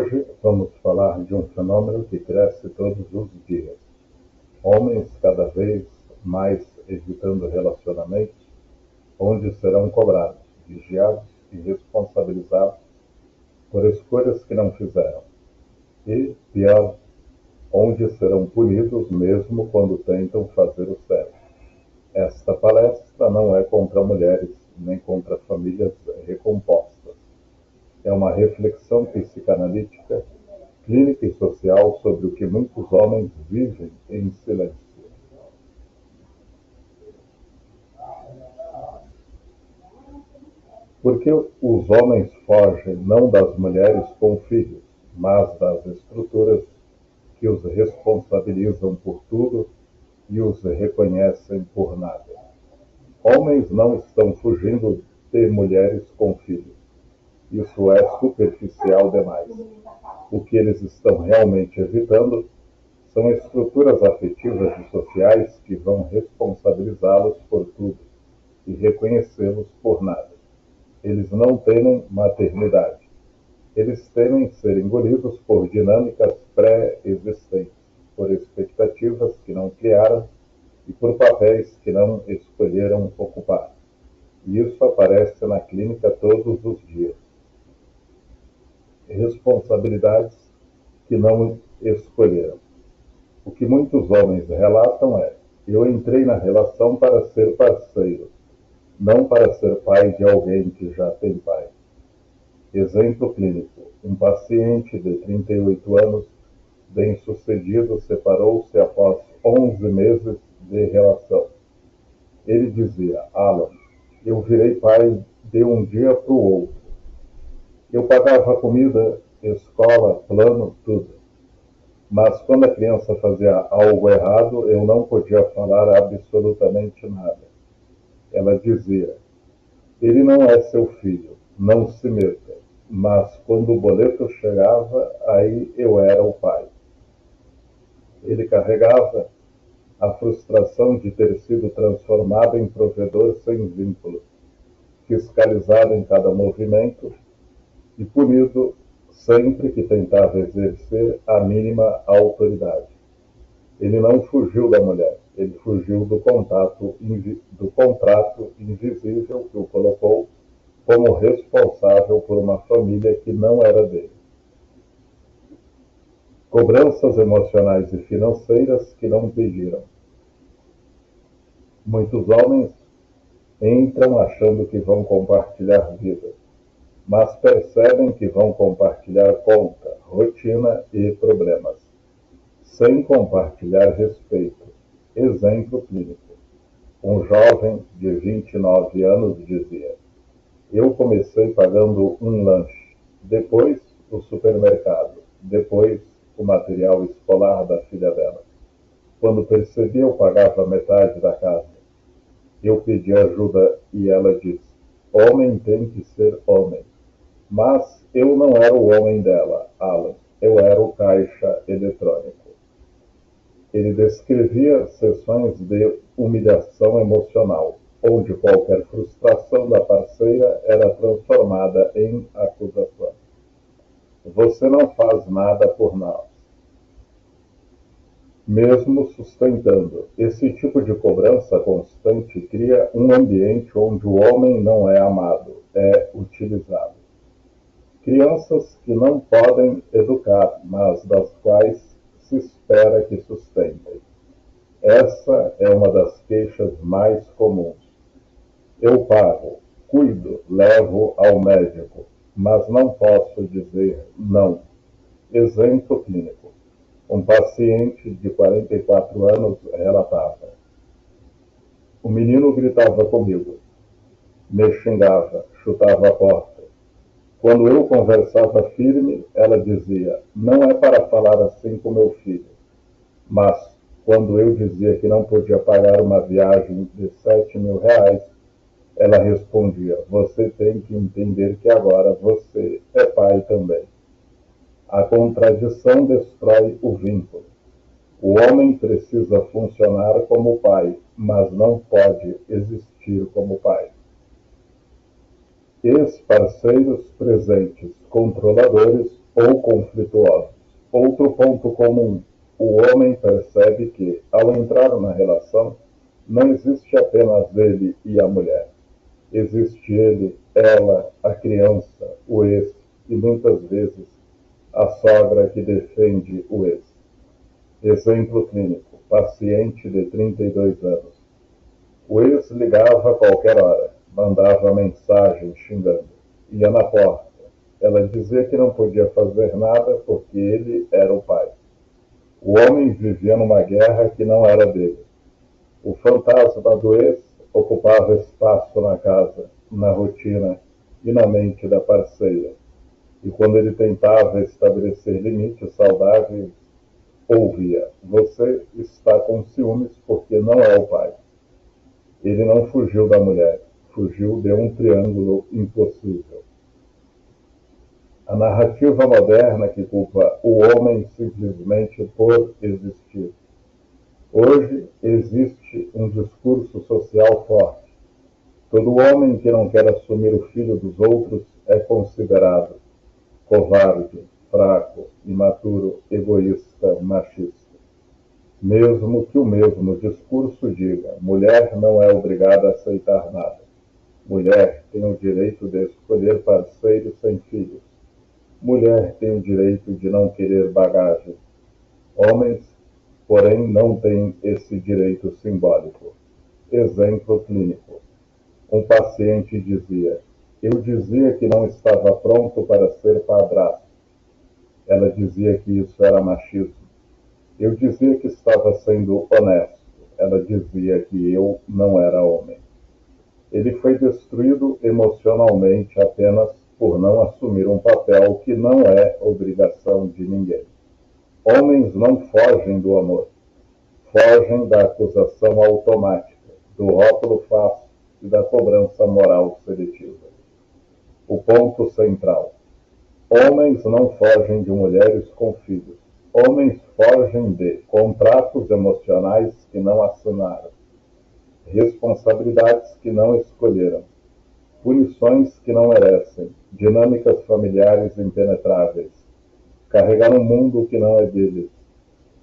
Hoje vamos falar de um fenômeno que cresce todos os dias. Homens cada vez mais evitando relacionamentos onde serão cobrados, vigiados e responsabilizados por escolhas que não fizeram. E, pior, onde serão punidos mesmo quando tentam fazer o certo. Esta palestra não é contra mulheres, nem contra famílias recompostas. É uma reflexão psicanalítica, clínica e social sobre o que muitos homens vivem em silêncio. Porque os homens fogem não das mulheres com filhos, mas das estruturas que os responsabilizam por tudo e os reconhecem por nada. Homens não estão fugindo de mulheres com filhos. Isso é superficial demais. O que eles estão realmente evitando são estruturas afetivas e sociais que vão responsabilizá-los por tudo e reconhecê-los por nada. Eles não temem maternidade. Eles temem ser engolidos por dinâmicas pré-existentes, por expectativas que não criaram e por papéis que não escolheram ocupar. E isso aparece na clínica todos os dias. Responsabilidades que não escolheram. O que muitos homens relatam é: eu entrei na relação para ser parceiro, não para ser pai de alguém que já tem pai. Exemplo clínico: um paciente de 38 anos, bem-sucedido, separou-se após 11 meses de relação. Ele dizia: Alan, eu virei pai de um dia para o outro. Eu pagava comida, escola, plano, tudo. Mas quando a criança fazia algo errado, eu não podia falar absolutamente nada. Ela dizia: ele não é seu filho, não se meta. Mas quando o boleto chegava, aí eu era o pai. Ele carregava a frustração de ter sido transformado em provedor sem vínculo, fiscalizado em cada movimento e punido sempre que tentava exercer a mínima autoridade. Ele não fugiu da mulher, ele fugiu do contrato invisível que o colocou como responsável por uma família que não era dele. Cobranças emocionais e financeiras que não pediram. Muitos homens entram achando que vão compartilhar vida, mas percebem que vão compartilhar conta, rotina e problemas, sem compartilhar respeito. Exemplo clínico: um jovem de 29 anos dizia: eu comecei pagando um lanche, depois o supermercado, depois o material escolar da filha dela. Quando percebi, eu pagava metade da casa. Eu pedi ajuda e ela disse: homem tem que ser homem. Mas eu não era o homem dela, Alan. Eu era o caixa eletrônico. Ele descrevia sessões de humilhação emocional, onde qualquer frustração da parceira era transformada em acusação. Você não faz nada por nós. Mesmo sustentando, esse tipo de cobrança constante cria um ambiente onde o homem não é amado, é utilizado. Crianças que não podem educar, mas das quais se espera que sustentem. Essa é uma das queixas mais comuns. Eu pago, cuido, levo ao médico, mas não posso dizer não. Exemplo clínico: um paciente de 44 anos relatava: o menino gritava comigo, me xingava, chutava a porta. Quando eu conversava firme, ela dizia: não é para falar assim com meu filho. Mas, quando eu dizia que não podia pagar uma viagem de R$7.000, ela respondia: você tem que entender que agora você é pai também. A contradição destrói o vínculo. O homem precisa funcionar como pai, mas não pode existir como pai. Ex-parceiros presentes, controladores ou conflituosos. Outro ponto comum: o homem percebe que, ao entrar na relação, não existe apenas ele e a mulher. Existe ele, ela, a criança, o ex e, muitas vezes, a sogra que defende o ex. Exemplo clínico: paciente de 32 anos. O ex ligava a qualquer hora, mandava mensagem xingando, ia na porta. Ela dizia que não podia fazer nada porque ele era o pai. O homem vivia numa guerra que não era dele. O fantasma do ex ocupava espaço na casa, na rotina e na mente da parceira. E quando ele tentava estabelecer limites saudáveis, ouvia: você está com ciúmes porque não é o pai. Ele não fugiu da mulher, fugiu de um triângulo impossível. A narrativa moderna que culpa o homem simplesmente por existir. Hoje existe um discurso social forte. Todo homem que não quer assumir o filho dos outros é considerado covarde, fraco, imaturo, egoísta, machista. Mesmo que o mesmo discurso diga: mulher não é obrigada a aceitar nada. Mulher tem o direito de escolher parceiro sem filhos. Mulher tem o direito de não querer bagagem. Homens, porém, não têm esse direito simbólico. Exemplo clínico: um paciente dizia: eu dizia que não estava pronto para ser padrasto. Ela dizia que isso era machismo. Eu dizia que estava sendo honesto. Ela dizia que eu não era homem. Ele foi destruído emocionalmente apenas por não assumir um papel que não é obrigação de ninguém. Homens não fogem do amor. Fogem da acusação automática, do rótulo fácil e da cobrança moral seletiva. O ponto central: homens não fogem de mulheres com filhos. Homens fogem de contratos emocionais que não assinaram, responsabilidades que não escolheram, punições que não merecem, dinâmicas familiares impenetráveis, carregar um mundo que não é deles,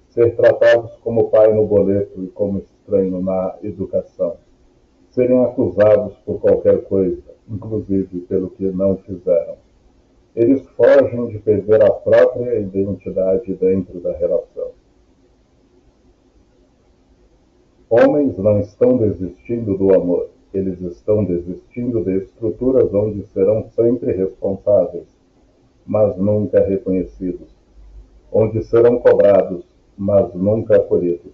ser tratados como pai no boleto e como estranho na educação, serem acusados por qualquer coisa, inclusive pelo que não fizeram. Eles fogem de perder a própria identidade dentro da relação. Homens não estão desistindo do amor, eles estão desistindo de estruturas onde serão sempre responsáveis, mas nunca reconhecidos, onde serão cobrados, mas nunca acolhidos,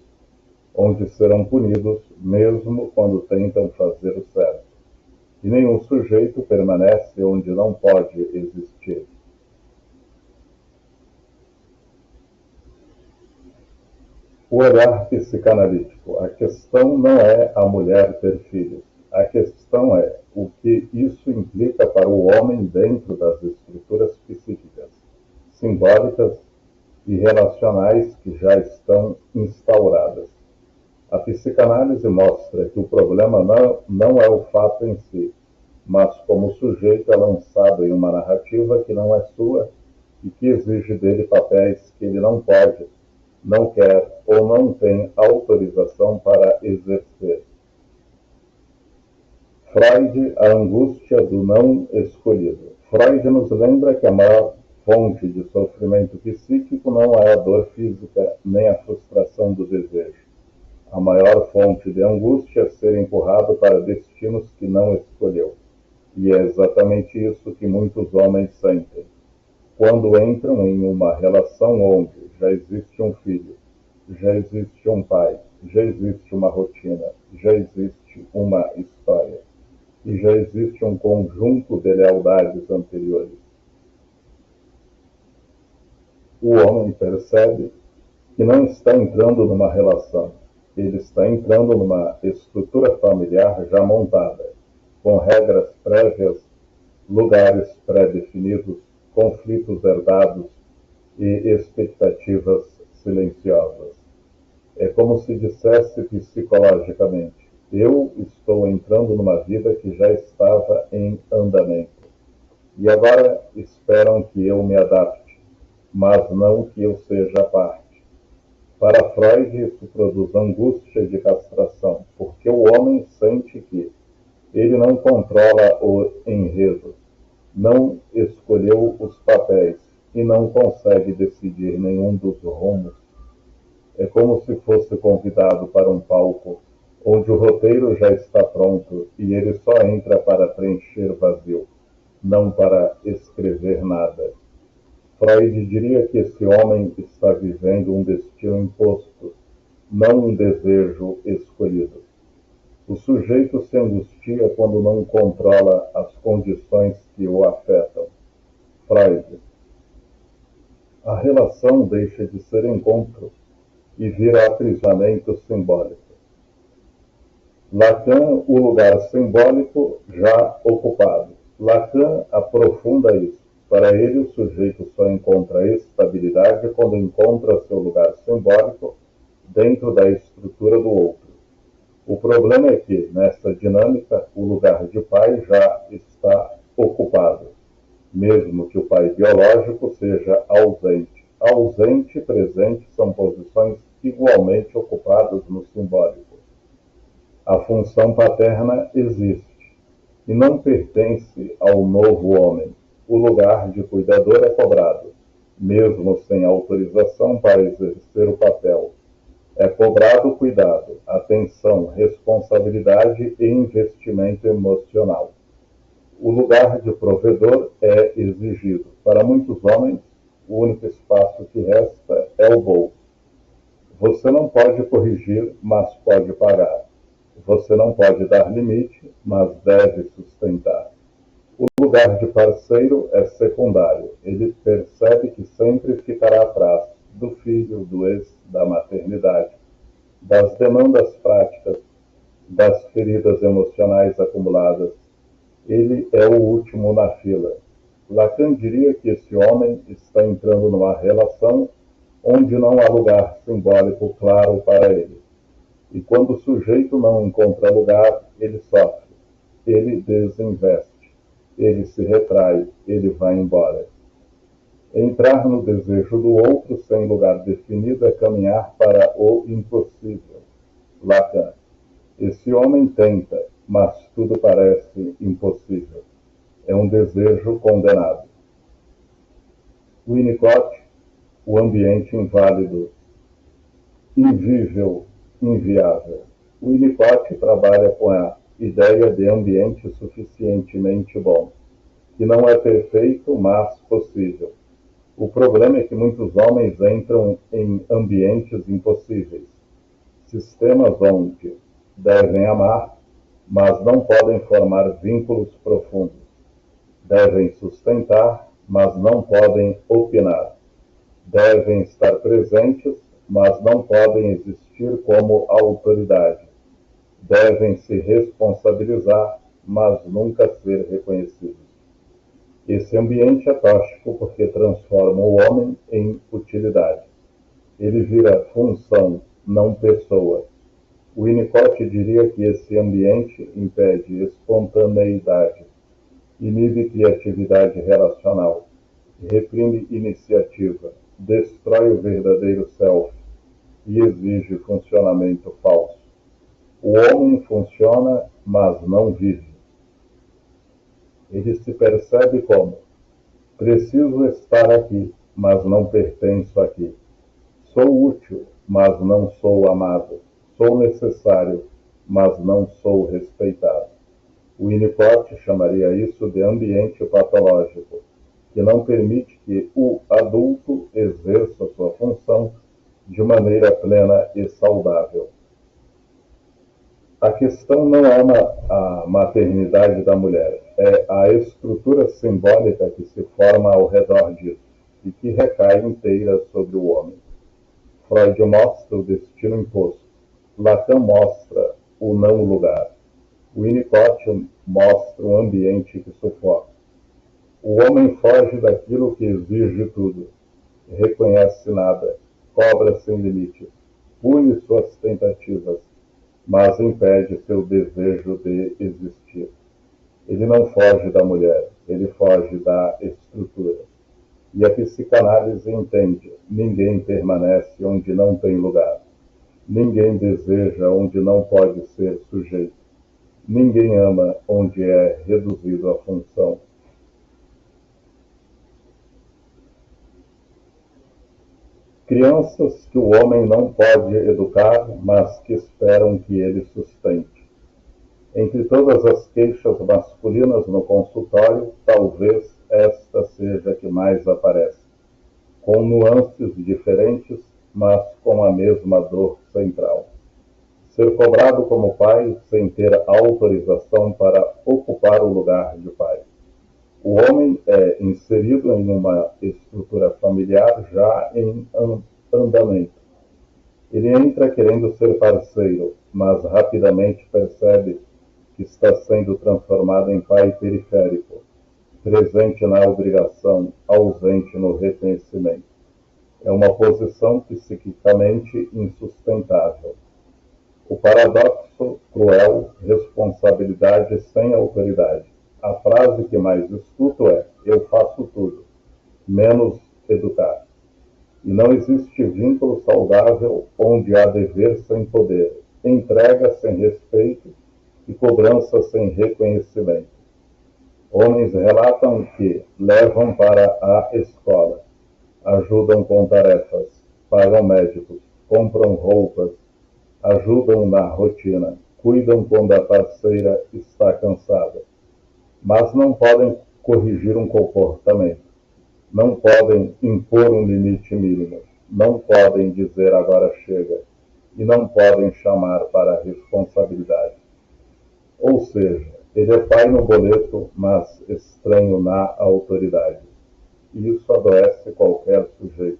onde serão punidos, mesmo quando tentam fazer o certo. E nenhum sujeito permanece onde não pode existir. O olhar psicanalítico. A questão não é a mulher ter filhos. A questão é o que isso implica para o homem dentro das estruturas psíquicas, simbólicas e relacionais que já estão instauradas. A psicanálise mostra que o problema não é o fato em si, mas como o sujeito é lançado em uma narrativa que não é sua e que exige dele papéis que ele não pode, não quer ou não tem autorização para exercer. Freud, a angústia do não escolhido. Freud nos lembra que a maior fonte de sofrimento psíquico não é a dor física nem a frustração do desejo. A maior fonte de angústia é ser empurrado para destinos que não escolheu. E é exatamente isso que muitos homens sentem quando entram em uma relação onde já existe um filho, já existe um pai, já existe uma rotina, já existe uma história e já existe um conjunto de lealdades anteriores. O homem percebe que não está entrando numa relação, ele está entrando numa estrutura familiar já montada, com regras prévias, lugares pré-definidos, conflitos herdados e expectativas silenciosas. É como se dissesse psicologicamente: eu estou entrando numa vida que já estava em andamento. E agora esperam que eu me adapte, mas não que eu seja a parte. Para Freud, isso produz angústia de castração, porque o homem sente que ele não controla o enredo, não escolheu os papéis e não consegue decidir nenhum dos rumos. É como se fosse convidado para um palco onde o roteiro já está pronto e ele só entra para preencher vazio, não para escrever nada. Freud diria que esse homem está vivendo um destino imposto, não um desejo escolhido. O sujeito se angustia quando não controla as condições que o afetam. Freud. A relação deixa de ser encontro e vira aprisionamento simbólico. Lacan, o lugar simbólico já ocupado. Lacan aprofunda isso. Para ele, o sujeito só encontra estabilidade quando encontra seu lugar simbólico dentro da estrutura do outro. O problema é que, nessa dinâmica, o lugar de pai já está ocupado, mesmo que o pai biológico seja ausente. Ausente e presente são posições igualmente ocupadas no simbólico. A função paterna existe e não pertence ao novo homem. O lugar de cuidador é cobrado, mesmo sem autorização para exercer o papel. É cobrado cuidado, atenção, responsabilidade e investimento emocional. O lugar de provedor é exigido. Para muitos homens, o único espaço que resta é o bolso. Você não pode corrigir, mas pode pagar. Você não pode dar limite, mas deve sustentar. O lugar de parceiro é secundário. Ele percebe que sempre ficará atrás do filho, do ex, da maternidade, das demandas práticas, das feridas emocionais acumuladas. Ele é o último na fila. Lacan diria que esse homem está entrando numa relação onde não há lugar simbólico claro para ele. E quando o sujeito não encontra lugar, ele sofre, ele desinveste, ele se retrai, ele vai embora. Entrar no desejo do outro sem lugar definido é caminhar para o impossível. Lacan. Esse homem tenta, mas tudo parece impossível. É um desejo condenado. Winnicott, o ambiente inválido, invível, inviável. Winnicott trabalha com a ideia de ambiente suficientemente bom, que não é perfeito, mas possível. O problema é que muitos homens entram em ambientes impossíveis, sistemas onde devem amar, mas não podem formar vínculos profundos. Devem sustentar, mas não podem opinar. Devem estar presentes, mas não podem existir como autoridade. Devem se responsabilizar, mas nunca ser reconhecidos. Esse ambiente é tóxico porque transforma o homem em utilidade. Ele vira função, não pessoa. Winnicott diria que esse ambiente impede espontaneidade, inibe criatividade relacional, reprime iniciativa, destrói o verdadeiro self e exige funcionamento falso. O homem funciona, mas não vive. Ele se percebe como: preciso estar aqui, mas não pertenço aqui. Sou útil, mas não sou amado. Sou necessário, mas não sou respeitado. Winnicott chamaria isso de ambiente patológico, que não permite que o adulto exerça sua função de maneira plena e saudável. A questão não é a maternidade da mulher, é a estrutura simbólica que se forma ao redor disso e que recai inteira sobre o homem. Freud mostra o destino imposto. Lacan mostra o não lugar. Winnicott mostra um ambiente que sufoca. O homem foge daquilo que exige tudo, reconhece nada, cobra sem limites, pune suas tentativas, mas impede seu desejo de existir. Ele não foge da mulher, ele foge da estrutura. E a psicanálise entende: ninguém permanece onde não tem lugar. Ninguém deseja onde não pode ser sujeito. Ninguém ama onde é reduzido à função. Crianças que o homem não pode educar, mas que esperam que ele sustente. Entre todas as queixas masculinas no consultório, talvez esta seja a que mais aparece, com nuances diferentes, mas com a mesma dor central. Ser cobrado como pai sem ter autorização para ocupar o lugar de pai. O homem é inserido em uma estrutura familiar já em andamento. Ele entra querendo ser parceiro, mas rapidamente percebe que está sendo transformado em pai periférico, presente na obrigação, ausente no reconhecimento. É uma posição psiquicamente insustentável. O paradoxo cruel, responsabilidade sem autoridade. A frase que mais escuto é: eu faço tudo, menos educar. E não existe vínculo saudável onde há dever sem poder, entrega sem respeito e cobrança sem reconhecimento. Homens relatam que levam para a escola, ajudam com tarefas, pagam médicos, compram roupas, ajudam na rotina, cuidam quando a parceira está cansada, mas não podem corrigir um comportamento, não podem impor um limite mínimo, não podem dizer agora chega, e não podem chamar para a responsabilidade. Ou seja, ele é pai no boleto, mas estranho na autoridade. E isso adoece qualquer sujeito.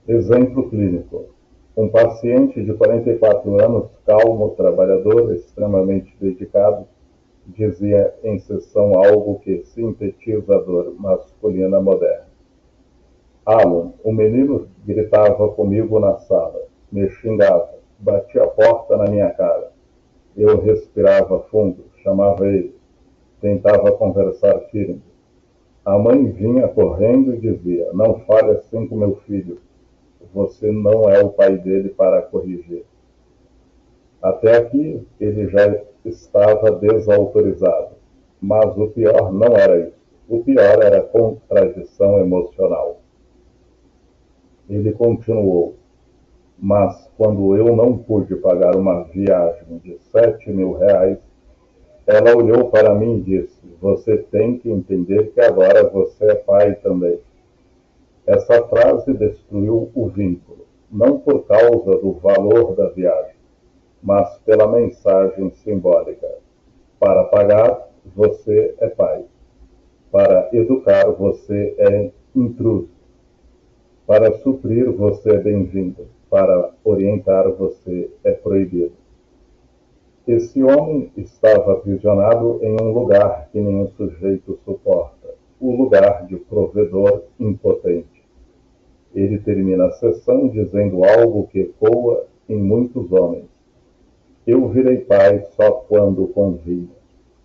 Exemplo clínico. Um paciente de 44 anos, calmo, trabalhador, extremamente dedicado, dizia em sessão algo que sintetiza a dor masculina moderna. Alan, o menino gritava comigo na sala, me xingava, batia a porta na minha cara. Eu respirava fundo, chamava ele, tentava conversar firme. A mãe vinha correndo e dizia: não fale assim com meu filho. Você não é o pai dele para corrigir. Até aqui ele já estava desautorizado. Mas o pior não era isso. O pior era a contradição emocional. Ele continuou: mas quando eu não pude pagar uma viagem de R$ 7.000, ela olhou para mim e disse: você tem que entender que agora você é pai também. Essa frase destruiu o vínculo, não por causa do valor da viagem, mas pela mensagem simbólica. Para pagar, você é pai. Para educar, você é intruso. Para suprir, você é bem-vindo. Para orientar, você é proibido. Esse homem estava aprisionado em um lugar que nenhum sujeito suporta, o lugar de provedor impotente. Ele termina a sessão dizendo algo que ecoa em muitos homens: eu virei pai só quando convinha.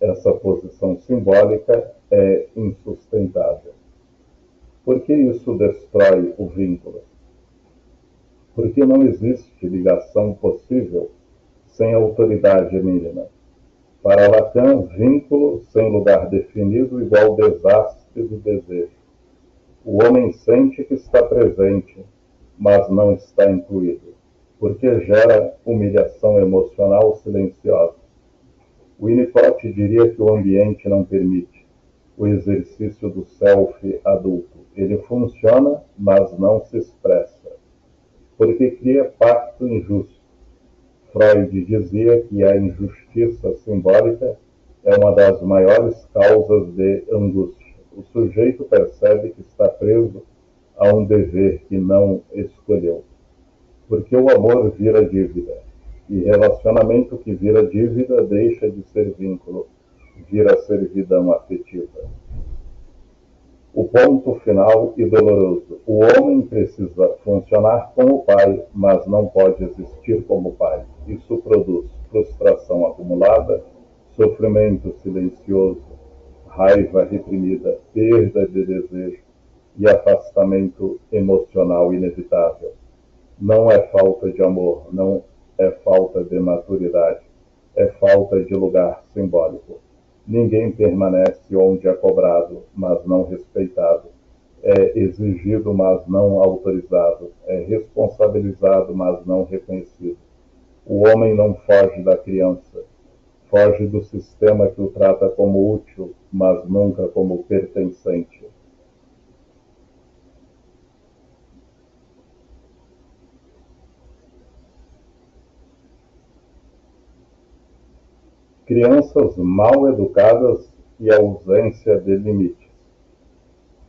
Essa posição simbólica é insustentável. Por que isso destrói o vínculo? Porque não existe ligação possível sem autoridade mínima. Para Lacan, vínculo sem lugar definido igual desastre do desejo. O homem sente que está presente, mas não está incluído, porque gera humilhação emocional silenciosa. Winnicott diria que o ambiente não permite o exercício do self adulto. Ele funciona, mas não se expressa, porque cria pacto injusto. Freud dizia que a injustiça simbólica é uma das maiores causas de angústia. O sujeito percebe que está preso a um dever que não escolheu, porque o amor vira dívida, e relacionamento que vira dívida deixa de ser vínculo, vira servidão afetiva. O ponto final e doloroso: o homem precisa funcionar como pai, mas não pode existir como pai. Isso produz frustração acumulada, sofrimento silencioso, raiva reprimida, perda de desejo e afastamento emocional inevitável. Não é falta de amor, não é falta de maturidade, é falta de lugar simbólico. Ninguém permanece onde é cobrado, mas não respeitado. É exigido, mas não autorizado. É responsabilizado, mas não reconhecido. O homem não foge da criança. Foge do sistema que o trata como útil, mas nunca como pertencente. Crianças mal educadas e ausência de limites.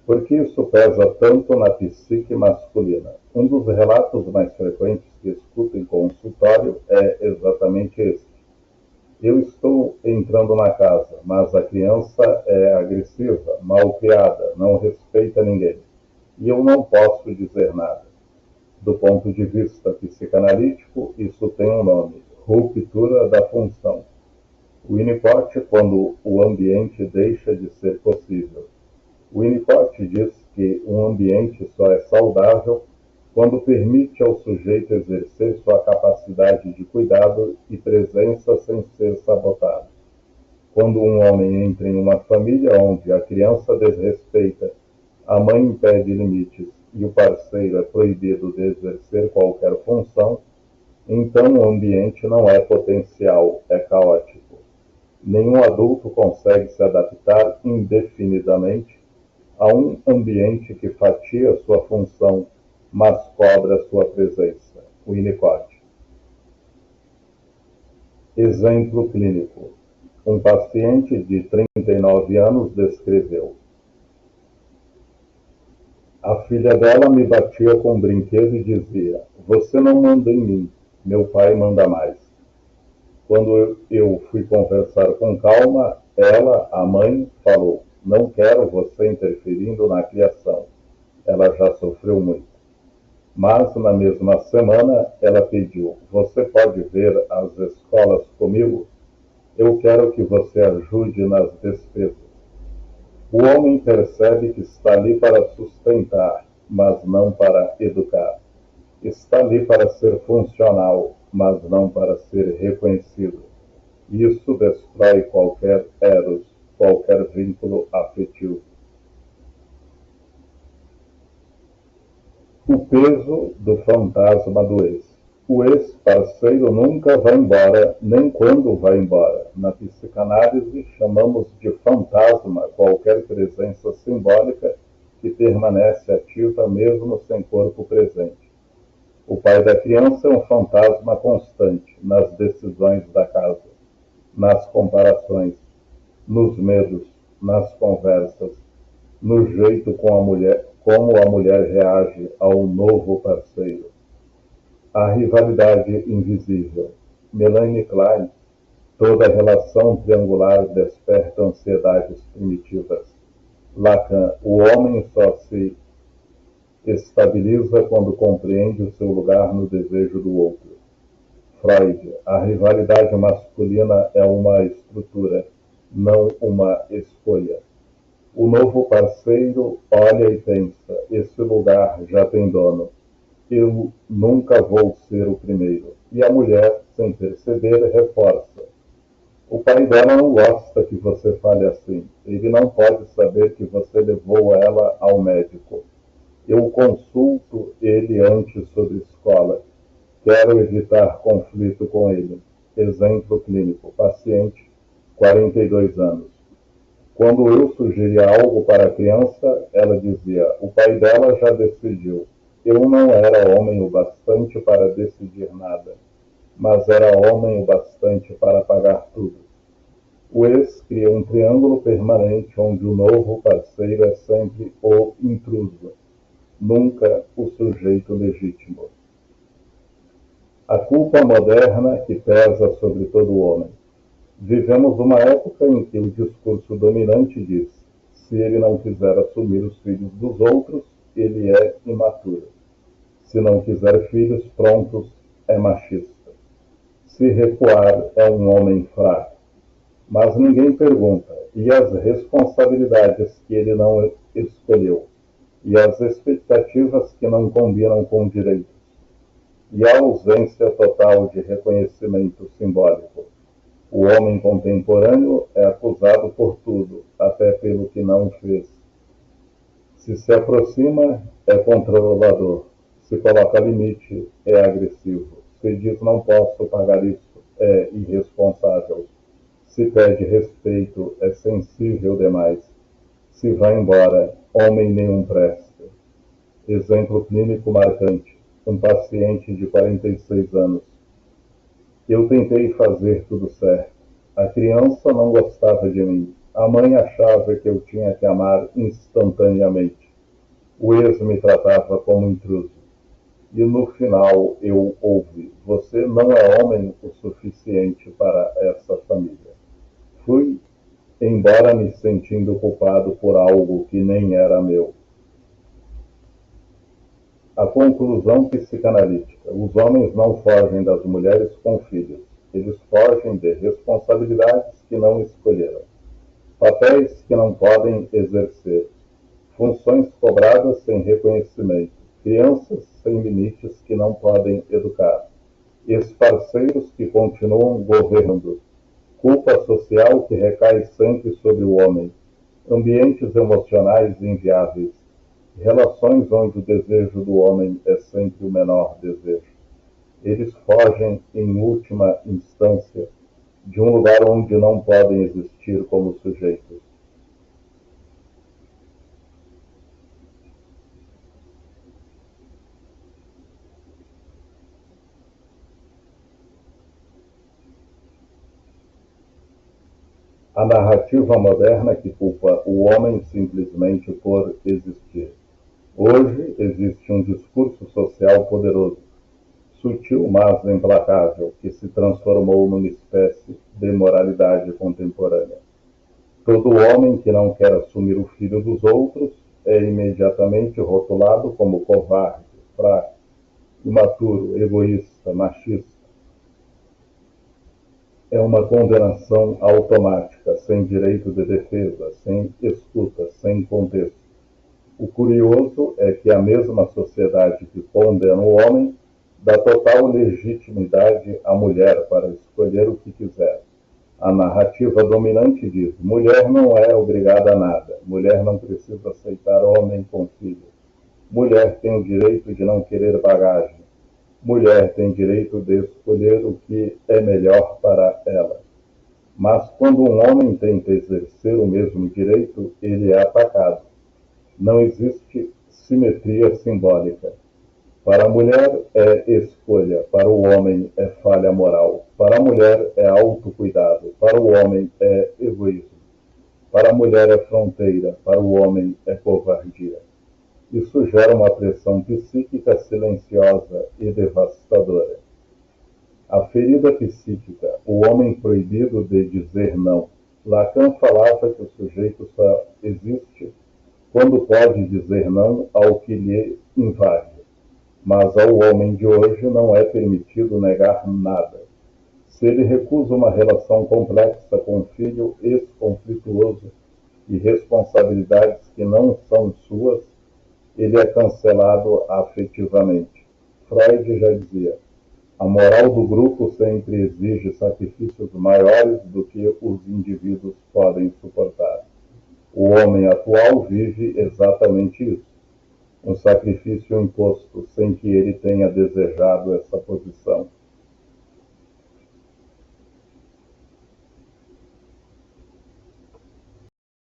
Por que isso pesa tanto na psique masculina? Um dos relatos mais frequentes que escuto em consultório é exatamente esse. Eu estou entrando na casa, mas a criança é agressiva, mal criada, não respeita ninguém. E eu não posso dizer nada. Do ponto de vista psicanalítico, isso tem um nome: ruptura da função. O Winnicott, quando o ambiente deixa de ser possível. O Winnicott diz que um ambiente só é saudável quando permite ao sujeito exercer sua capacidade de cuidado e presença sem ser sabotado. Quando um homem entra em uma família onde a criança desrespeita, a mãe impede limites e o parceiro é proibido de exercer qualquer função, então o ambiente não é potencial, é caótico. Nenhum adulto consegue se adaptar indefinidamente a um ambiente que fatia sua função, mas cobra sua presença. Winnicott. Exemplo clínico. Um paciente de 39 anos descreveu: a filha dela me batia com um brinquedo e dizia: você não manda em mim, meu pai manda mais. Quando eu fui conversar com calma, ela, a mãe, falou: não quero você interferindo na criação. Ela já sofreu muito. Mas, na mesma semana, ela pediu: você pode ver as escolas comigo? Eu quero que você ajude nas despesas. O homem percebe que está ali para sustentar, mas não para educar. Está ali para ser funcional, mas não para ser reconhecido. Isso destrói qualquer eros, qualquer vínculo afetivo. O peso do fantasma do ex. O ex-parceiro nunca vai embora, nem quando vai embora. Na psicanálise, chamamos de fantasma qualquer presença simbólica que permanece ativa mesmo sem corpo presente. O pai da criança é um fantasma constante nas decisões da casa, nas comparações, nos medos, nas conversas, no jeito como a mulher reage ao novo parceiro. A rivalidade invisível. Melanie Klein, toda relação triangular desperta ansiedades primitivas. Lacan, o homem só se estabiliza quando compreende o seu lugar no desejo do outro. Freud, a rivalidade masculina é uma estrutura, não uma escolha. O novo parceiro olha e pensa: esse lugar já tem dono. Eu nunca vou ser o primeiro. E a mulher, sem perceber, reforça: o pai dela não gosta que você fale assim. Ele não pode saber que você levou ela ao médico. Eu consulto ele antes sobre escola. Quero evitar conflito com ele. Exemplo clínico. Paciente, 42 anos. Quando eu sugeria algo para a criança, ela dizia: o pai dela já decidiu. Eu não era homem o bastante para decidir nada, mas era homem o bastante para pagar tudo. O ex cria um triângulo permanente onde o novo parceiro é sempre o intruso, nunca o sujeito legítimo. A culpa moderna que pesa sobre todo homem. Vivemos uma época em que o discurso dominante diz: se ele não quiser assumir os filhos dos outros, ele é imaturo. Se não quiser filhos prontos, é machista. Se recuar, é um homem fraco. Mas ninguém pergunta, e as responsabilidades que ele não escolheu, e as expectativas que não combinam com direitos, e a ausência total de reconhecimento simbólico. O homem contemporâneo é acusado por tudo, até pelo que não fez. Se aproxima, é controlador. Se coloca limite, é agressivo. Se diz não posso pagar isso, é irresponsável. Se pede respeito, é sensível demais. Se vai embora, homem nenhum presta. Exemplo clínico marcante. Um paciente de 46 anos. Eu tentei fazer tudo certo. A criança não gostava de mim. A mãe achava que eu tinha que amar instantaneamente. O ex me tratava como intruso. E no final eu ouvi: você não é homem o suficiente para essa família. Fui embora me sentindo culpado por algo que nem era meu. A conclusão psicanalítica: os homens não fogem das mulheres com filhos. Eles fogem de responsabilidades que não escolheram, papéis que não podem exercer, funções cobradas sem reconhecimento, crianças sem limites que não podem educar, ex-parceiros que continuam governando, culpa social que recai sempre sobre o homem, ambientes emocionais inviáveis, relações onde o desejo do homem é sempre o menor desejo. Eles fogem, em última instância, de um lugar onde não podem existir como sujeitos. A narrativa moderna que culpa o homem simplesmente por existir. Hoje existe um discurso social poderoso, sutil mas implacável, que se transformou numa espécie de moralidade contemporânea. Todo homem que não quer assumir o filho dos outros é imediatamente rotulado como covarde, fraco, imaturo, egoísta, machista. É uma condenação automática, sem direito de defesa, sem escuta, sem contexto. O curioso é que a mesma sociedade que condena o homem dá total legitimidade à mulher para escolher o que quiser. A narrativa dominante diz: mulher não é obrigada a nada, mulher não precisa aceitar homem com filho, mulher tem o direito de não querer bagagem, mulher tem direito de escolher o que é melhor para ela. Mas quando um homem tenta exercer o mesmo direito, ele é atacado. Não existe simetria simbólica. Para a mulher é escolha, para o homem é falha moral. Para a mulher é autocuidado, para o homem é egoísmo. Para a mulher é fronteira, para o homem é covardia. Isso gera uma pressão psíquica silenciosa e devastadora. A ferida psíquica, o homem proibido de dizer não. Lacan falava que o sujeito só existe quando pode dizer não ao que lhe invade. Mas ao homem de hoje não é permitido negar nada. Se ele recusa uma relação complexa com um filho ex-conflituoso e responsabilidades que não são suas, ele é cancelado afetivamente. Freud já dizia: a moral do grupo sempre exige sacrifícios maiores do que os indivíduos podem suportar. O homem atual vive exatamente isso. Um sacrifício imposto sem que ele tenha desejado essa posição.